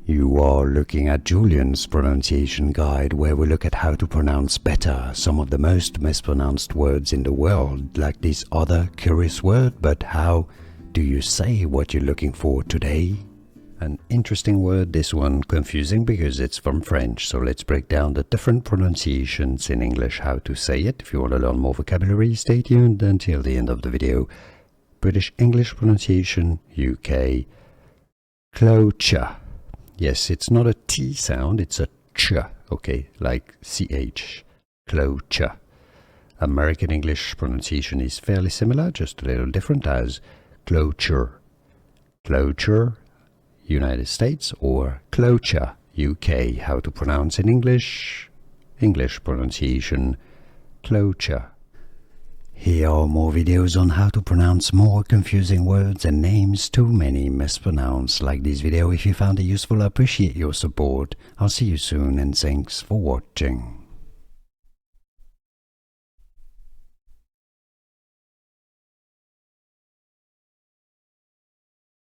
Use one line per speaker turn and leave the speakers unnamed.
You are looking at Julian's pronunciation guide, where we look at how to pronounce better some of the most mispronounced words in the world, like this other curious word. But how do you say what you're looking for today? An interesting word, this one, confusing because it's from French, so let's break down the different pronunciations in English, how to say it. If you want to learn more vocabulary, stay tuned until the end of the video. British English pronunciation, UK. Cloture. Yes, it's not a T sound, it's a ch, okay, like CH. Cloture. American English pronunciation is fairly similar, just a little different, as cloture. Cloture, United States, or cloture, UK. How to pronounce in English? English pronunciation, cloture. Here are more videos on how to pronounce more confusing words and names too many mispronounced. Like this video if you found it useful. I appreciate your support. I'll see you soon and thanks for watching.